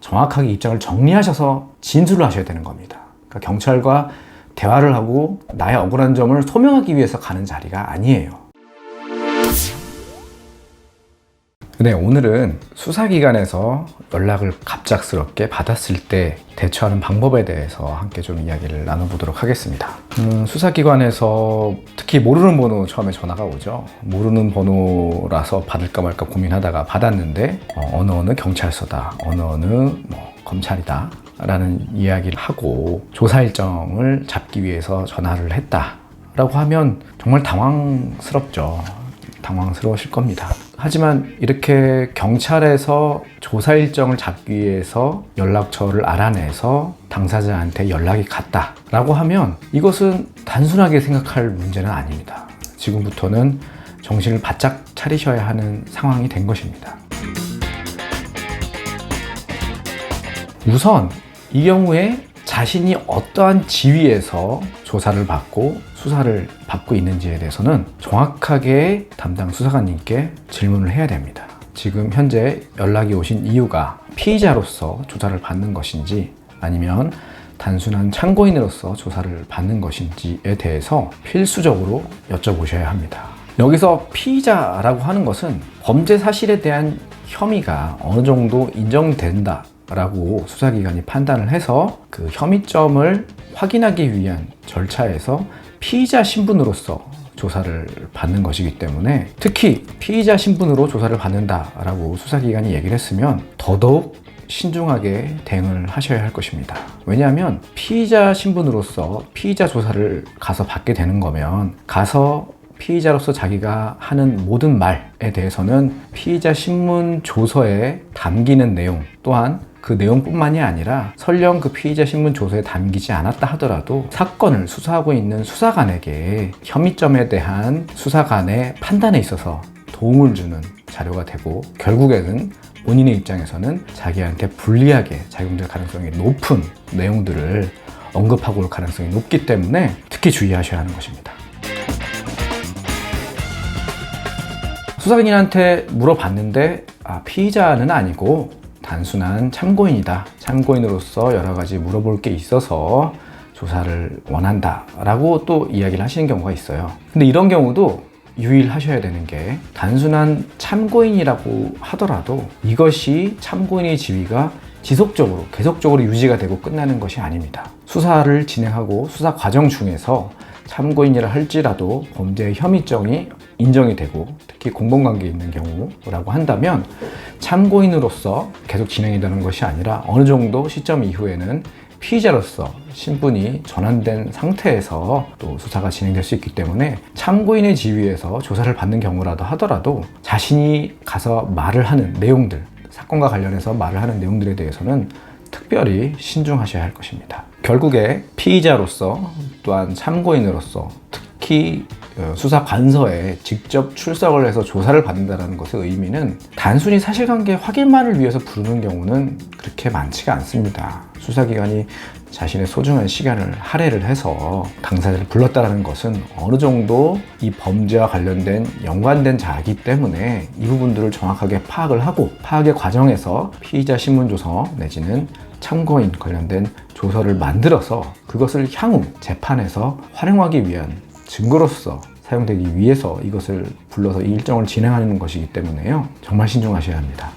정확하게 입장을 정리하셔서 진술을 하셔야 되는 겁니다. 그러니까 경찰과 대화를 하고 나의 억울한 점을 소명하기 위해서 가는 자리가 아니에요. 네, 오늘은 수사기관에서 연락을 갑작스럽게 받았을 때 대처하는 방법에 대해서 함께 좀 이야기를 나눠보도록 하겠습니다. 수사기관에서 특히 모르는 번호 처음에 전화가 오죠. 모르는 번호라서 받을까 말까 고민하다가 받았는데 어느 경찰서다, 어느 검찰이다 라는 이야기를 하고 조사 일정을 잡기 위해서 전화를 했다라고 하면 정말 당황스럽죠. 당황스러우실 겁니다. 하지만 이렇게 경찰에서 조사 일정을 잡기 위해서 연락처를 알아내서 당사자한테 연락이 갔다라고 하면 이것은 단순하게 생각할 문제는 아닙니다. 지금부터는 정신을 바짝 차리셔야 하는 상황이 된 것입니다. 우선 이 경우에 자신이 어떠한 지위에서 조사를 받고 수사를 받고 있는지에 대해서는 정확하게 담당 수사관님께 질문을 해야 됩니다. 지금 현재 연락이 오신 이유가 피의자로서 조사를 받는 것인지 아니면 단순한 참고인으로서 조사를 받는 것인지에 대해서 필수적으로 여쭤보셔야 합니다. 여기서 피의자라고 하는 것은 범죄 사실에 대한 혐의가 어느 정도 인정된다 라고 수사기관이 판단을 해서 그 혐의점을 확인하기 위한 절차에서 피의자 신분으로서 조사를 받는 것이기 때문에 특히 피의자 신분으로 조사를 받는다라고 수사기관이 얘기를 했으면 더더욱 신중하게 대응을 하셔야 할 것입니다. 왜냐하면 피의자 신분으로서 피의자 조사를 가서 받게 되는 거면 가서 피의자로서 자기가 하는 모든 말에 대해서는 피의자 신문 조서에 담기는 내용 또한 그 내용뿐만이 아니라 설령 그 피의자 신문 조서에 담기지 않았다 하더라도 사건을 수사하고 있는 수사관에게 혐의점에 대한 수사관의 판단에 있어서 도움을 주는 자료가 되고 결국에는 본인의 입장에서는 자기한테 불리하게 작용될 가능성이 높은 내용들을 언급하고 올 가능성이 높기 때문에 특히 주의하셔야 하는 것입니다. 수사관님한테 물어봤는데 피의자는 아니고 단순한 참고인이다. 참고인으로서 여러 가지 물어볼 게 있어서 조사를 원한다 라고 또 이야기를 하시는 경우가 있어요. 근데 이런 경우도 유의하셔야 되는 게 단순한 참고인이라고 하더라도 이것이 참고인의 지위가 지속적으로 계속적으로 유지가 되고 끝나는 것이 아닙니다. 수사를 진행하고 수사 과정 중에서 참고인이라 할지라도 범죄의 혐의점이 인정이 되고 특히 공범관계에 있는 경우라고 한다면 참고인으로서 계속 진행이 되는 것이 아니라 어느 정도 시점 이후에는 피의자로서 신분이 전환된 상태에서 또 수사가 진행될 수 있기 때문에 참고인의 지위에서 조사를 받는 경우라도 하더라도 자신이 가서 말을 하는 내용들, 사건과 관련해서 말을 하는 내용들에 대해서는 특별히 신중하셔야 할 것입니다. 결국에 피의자로서 또한 참고인으로서 특히 수사관서에 직접 출석을 해서 조사를 받는다는 것의 의미는 단순히 사실관계 확인만을 위해서 부르는 경우는 그렇게 많지가 않습니다. 수사기관이 자신의 소중한 시간을 할애를 해서 당사자를 불렀다는 것은 어느 정도 이 범죄와 관련된 연관된 자이기 때문에 이 부분들을 정확하게 파악을 하고 파악의 과정에서 피의자 신문조서 내지는 참고인 관련된 조서를 만들어서 그것을 향후 재판에서 활용하기 위한 증거로서 사용되기 위해서 이것을 불러서 이 일정을 진행하는 것이기 때문에요. 정말 신중하셔야 합니다.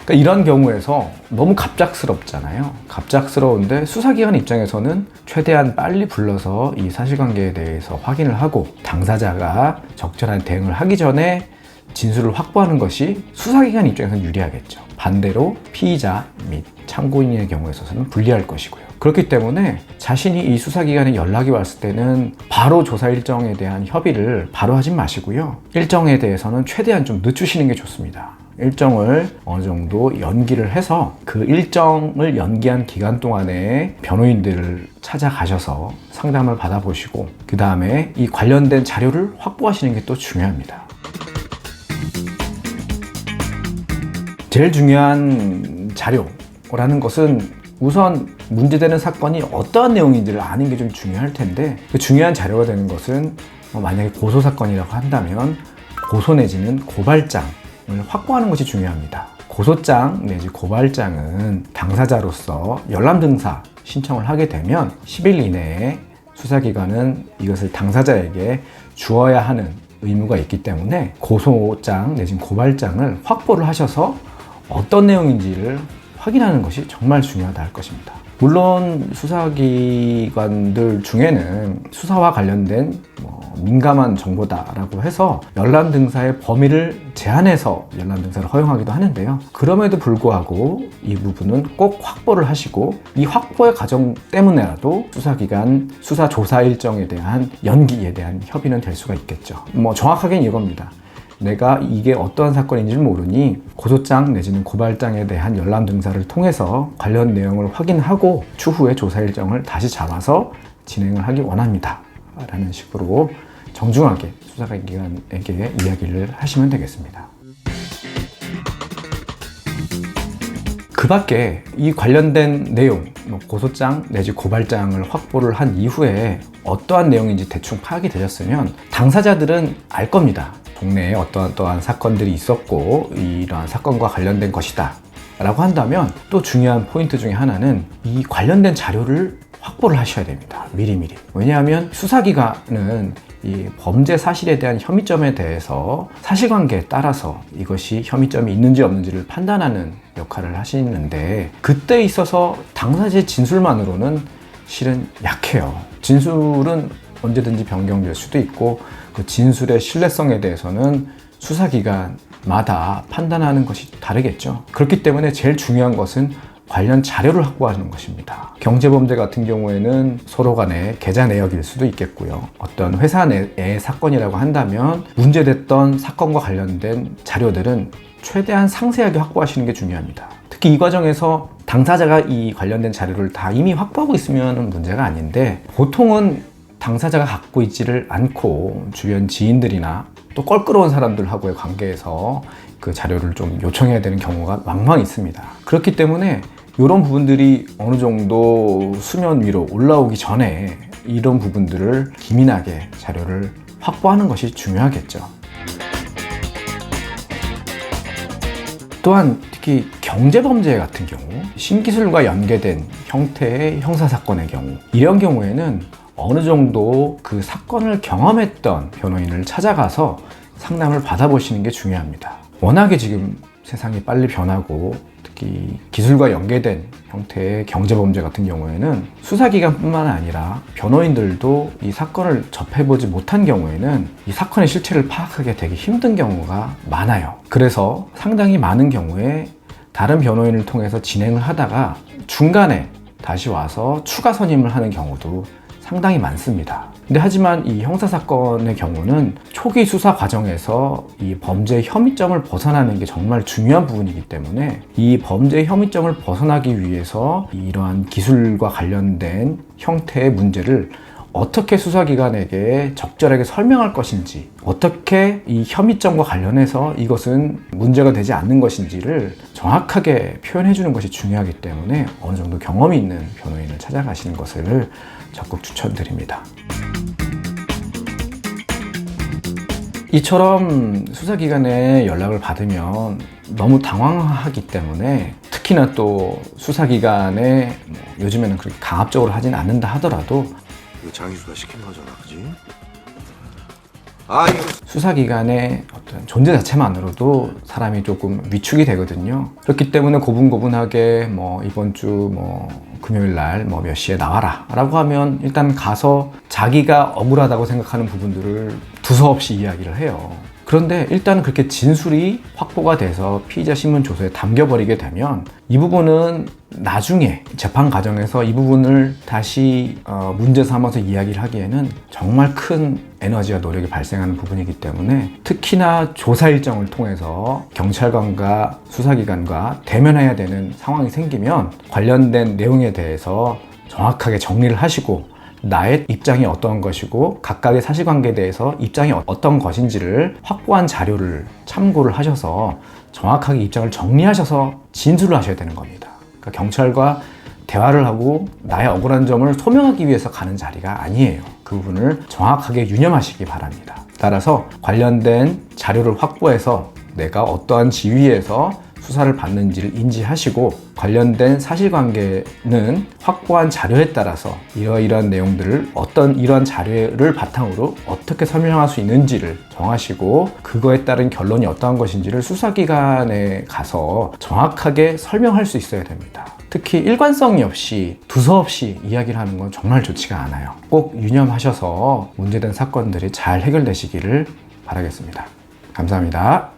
그러니까 이런 경우에서 너무 갑작스럽잖아요. 갑작스러운데 수사기관 입장에서는 최대한 빨리 불러서 이 사실관계에 대해서 확인을 하고 당사자가 적절한 대응을 하기 전에 진술을 확보하는 것이 수사기관 입장에서는 유리하겠죠. 반대로 피의자 및 참고인의 경우에 있어서는 불리할 것이고요. 그렇기 때문에 자신이 이 수사기관에 연락이 왔을 때는 바로 조사 일정에 대한 협의를 바로 하지 마시고요. 일정에 대해서는 최대한 좀 늦추시는 게 좋습니다. 일정을 어느 정도 연기를 해서 그 일정을 연기한 기간 동안에 변호인들을 찾아가셔서 상담을 받아보시고 그 다음에 이 관련된 자료를 확보하시는 게 또 중요합니다. 제일 중요한 자료라는 것은 우선 문제되는 사건이 어떠한 내용인지를 아는 게 좀 중요할 텐데 그 중요한 자료가 되는 것은 만약에 고소사건이라고 한다면 고소 내지는 고발장 확보하는 것이 중요합니다. 고소장 내지 고발장은 당사자로서 열람등사 신청을 하게 되면 10일 이내에 수사기관은 이것을 당사자에게 주어야 하는 의무가 있기 때문에 고소장 내지 고발장을 확보를 하셔서 어떤 내용인지를 확인하는 것이 정말 중요하다 할 것입니다. 물론 수사기관들 중에는 수사와 관련된 민감한 정보다라고 해서 열람 등사의 범위를 제한해서 열람 등사를 허용하기도 하는데요. 그럼에도 불구하고 이 부분은 꼭 확보를 하시고 이 확보의 과정 때문에라도 수사기관 수사 조사 일정에 대한 연기에 대한 협의는 될 수가 있겠죠. 정확하게는 이겁니다. 내가 이게 어떠한 사건인지를 모르니 고소장 내지는 고발장에 대한 열람 등사를 통해서 관련 내용을 확인하고 추후에 조사 일정을 다시 잡아서 진행을 하기 원합니다 라는 식으로 정중하게 수사기관에게 이야기를 하시면 되겠습니다. 그 밖에 이 관련된 내용, 고소장 내지 고발장을 확보를 한 이후에 어떠한 내용인지 대충 파악이 되셨으면 당사자들은 알 겁니다. 동네에 어떠한 사건들이 있었고 이러한 사건과 관련된 것이다 라고 한다면 또 중요한 포인트 중에 하나는 이 관련된 자료를 확보를 하셔야 됩니다. 미리미리. 왜냐하면 수사기관은 이 범죄 사실에 대한 혐의점에 대해서 사실관계에 따라서 이것이 혐의점이 있는지 없는지를 판단하는 역할을 하시는데 그때 있어서 당사자의 진술만으로는 실은 약해요. 진술은 언제든지 변경될 수도 있고 그 진술의 신뢰성에 대해서는 수사기관마다 판단하는 것이 다르겠죠. 그렇기 때문에 제일 중요한 것은 관련 자료를 확보하는 것입니다. 경제범죄 같은 경우에는 서로 간의 계좌 내역일 수도 있겠고요. 어떤 회사 내의 사건이라고 한다면 문제됐던 사건과 관련된 자료들은 최대한 상세하게 확보하시는 게 중요합니다. 특히 이 과정에서 당사자가 이 관련된 자료를 다 이미 확보하고 있으면 문제가 아닌데 보통은 당사자가 갖고 있지를 않고 주변 지인들이나 또 껄끄러운 사람들하고의 관계에서 그 자료를 좀 요청해야 되는 경우가 왕왕 있습니다. 그렇기 때문에 이런 부분들이 어느 정도 수면 위로 올라오기 전에 이런 부분들을 기민하게 자료를 확보하는 것이 중요하겠죠. 또한 특히 경제범죄 같은 경우, 신기술과 연계된 형태의 형사사건의 경우 이런 경우에는 어느 정도 그 사건을 경험했던 변호인을 찾아가서 상담을 받아보시는 게 중요합니다. 워낙에 지금 세상이 빨리 변하고 특히 기술과 연계된 형태의 경제범죄 같은 경우에는 수사기관뿐만 아니라 변호인들도 이 사건을 접해보지 못한 경우에는 이 사건의 실체를 파악하기 되게 힘든 경우가 많아요. 그래서 상당히 많은 경우에 다른 변호인을 통해서 진행을 하다가 중간에 다시 와서 추가 선임을 하는 경우도 상당히 많습니다. 근데 하지만 이 형사사건의 경우는 초기 수사 과정에서 이 범죄의 혐의점을 벗어나는 게 정말 중요한 부분이기 때문에 이 범죄의 혐의점을 벗어나기 위해서 이러한 기술과 관련된 형태의 문제를 어떻게 수사기관에게 적절하게 설명할 것인지, 어떻게 이 혐의점과 관련해서 이것은 문제가 되지 않는 것인지를 정확하게 표현해 주는 것이 중요하기 때문에 어느 정도 경험이 있는 변호인을 찾아가시는 것을 적극 추천드립니다. 이처럼 수사기관에 연락을 받으면 너무 당황하기 때문에 특히나 또 수사기관에 요즘에는 그렇게 강압적으로 하진 않는다 하더라도 이거 장희수가 시킨 거잖아, 그지? 수사기관의 어떤 존재 자체만으로도 사람이 조금 위축이 되거든요. 그렇기 때문에 고분고분하게 이번 주 금요일 날 몇 시에 나와라 라고 하면 일단 가서 자기가 억울하다고 생각하는 부분들을 두서없이 이야기를 해요. 그런데 일단 그렇게 진술이 확보가 돼서 피의자 신문 조서에 담겨버리게 되면 이 부분은 나중에 재판 과정에서 이 부분을 다시 문제 삼아서 이야기를 하기에는 정말 큰 에너지와 노력이 발생하는 부분이기 때문에 특히나 조사 일정을 통해서 경찰관과 수사기관과 대면해야 되는 상황이 생기면 관련된 내용에 대해서 정확하게 정리를 하시고 나의 입장이 어떤 것이고 각각의 사실관계에 대해서 입장이 어떤 것인지를 확보한 자료를 참고를 하셔서 정확하게 입장을 정리하셔서 진술을 하셔야 되는 겁니다. 그러니까 경찰과 대화를 하고 나의 억울한 점을 소명하기 위해서 가는 자리가 아니에요. 그 부분을 정확하게 유념하시기 바랍니다. 따라서 관련된 자료를 확보해서 내가 어떠한 지위에서 수사를 받는지를 인지하시고 관련된 사실관계는 확보한 자료에 따라서 이러이러한 내용들을 이러한 자료를 바탕으로 어떻게 설명할 수 있는지를 정하시고 그거에 따른 결론이 어떠한 것인지를 수사기관에 가서 정확하게 설명할 수 있어야 됩니다. 특히 일관성이 없이 두서없이 이야기를 하는 건 정말 좋지가 않아요. 꼭 유념하셔서 문제된 사건들이 잘 해결되시기를 바라겠습니다. 감사합니다.